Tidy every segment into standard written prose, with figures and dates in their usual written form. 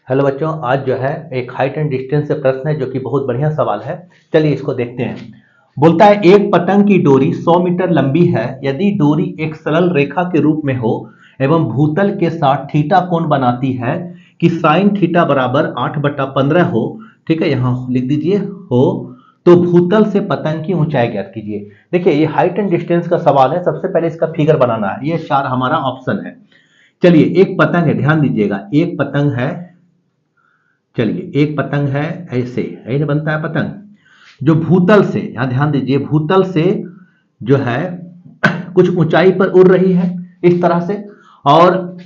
Hello बच्चों, आज जो है एक हाइट एंड डिस्टेंस से प्रश्न है जो कि बहुत बढ़िया सवाल है। चलिए इसको देखते हैं। बोलता है एक पतंग की डोरी 100 मीटर लंबी है। यदि डोरी एक सरल रेखा के रूप में हो एवं भूतल के साथ थीटा कोण बनाती है कि साइन थीटा बराबर 8/15 हो। ठीक है, यहाँ लिख दीजिए हो। तो भूतल से पतंग की ऊंचाई ज्ञात कीजिए। देखिए ये हाइट एंड डिस्टेंस का सवाल है। सबसे पहले इसका फिगर बनाना है। ये चार हमारा ऑप्शन है। चलिए एक पतंग है, ध्यान दीजिएगा, एक पतंग है। चलिए एक पतंग है, ऐसे ऐसे बनता है पतंग जो भूतल से, यहां ध्यान दीजिए, भूतल से जो है कुछ ऊंचाई पर उड़ रही है इस तरह से, और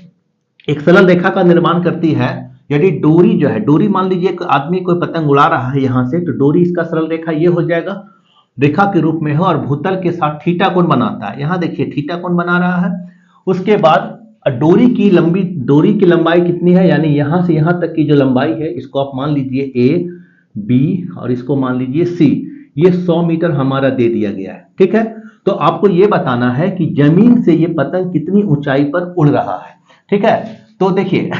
एक सरल रेखा का निर्माण करती है। यदि डोरी जो है, डोरी मान लीजिए एक आदमी कोई पतंग उड़ा रहा है यहां से, तो डोरी इसका सरल रेखा ये हो जाएगा, रेखा के रूप में हो, और भूतल के साथ थीटा कोण बनाता है। यहां देखिए थीटा कोण बना रहा है। उसके बाद डोरी की लंबाई कितनी है, यानी यहां से यहां तक की जो लंबाई है इसको आप मान लीजिए ए बी, और इसको मान लीजिए सी। ये 100 मीटर हमारा दे दिया गया है। ठीक है, तो आपको ये बताना है कि जमीन से ये पतंग कितनी ऊंचाई पर उड़ रहा है। ठीक है, तो देखिए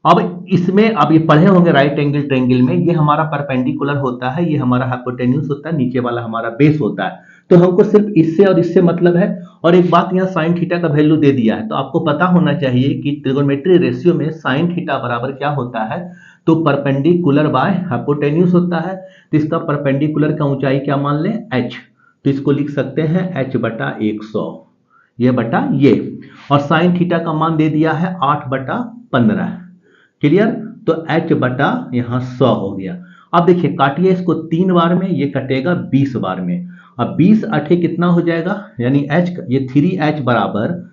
अब इसमें आप ये पढ़े होंगे राइट एंगल ट्रायंगल में, ये हमारा परपेंडिकुलर होता है, ये हमारा हाइपोटेन्यूज होता है, नीचे वाला हमारा बेस होता है। तो हमको सिर्फ इससे और इससे मतलब है। और एक बात, यहाँ साइन थीटा का वैल्यू दे दिया है, तो आपको पता होना चाहिए कि ट्रिगोनोमेट्री रेशियो में साइन थीटा बराबर क्या होता है, तो परपेंडिकुलर बाय हाइपोटेन्यूज होता है। तो इसका परपेंडिकुलर का ऊंचाई क्या मान लें, h। तो इसको लिख सकते हैं h/100, ये बटा ये। और साइन थीटा का मान दे दिया है 8/15। क्लियर, तो h बटा यहाँ 100 हो गया। अब देखिए काटिए इसको 3 बार में, ये कटेगा 20 बार में। अब 20 अठे कितना हो जाएगा, यानी h ये 3h बराबर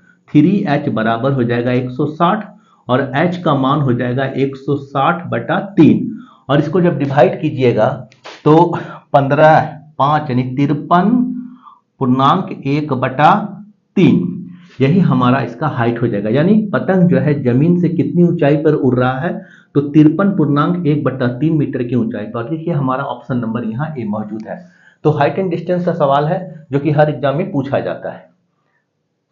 हो जाएगा 160, और h का मान हो जाएगा 160/3। और इसको जब डिवाइड कीजिएगा तो 15 5 यानी 53.1/3, यही हमारा इसका हाइट हो जाएगा। यानी पतंग जो है जमीन से कितनी ऊंचाई पर उड़ रहा है, तो 53.1/3 मीटर की ऊंचाई पर। देखिए हमारा ऑप्शन नंबर यहाँ ए मौजूद है। तो हाइट एंड डिस्टेंस का सवाल है जो कि हर एग्जाम में पूछा जाता है।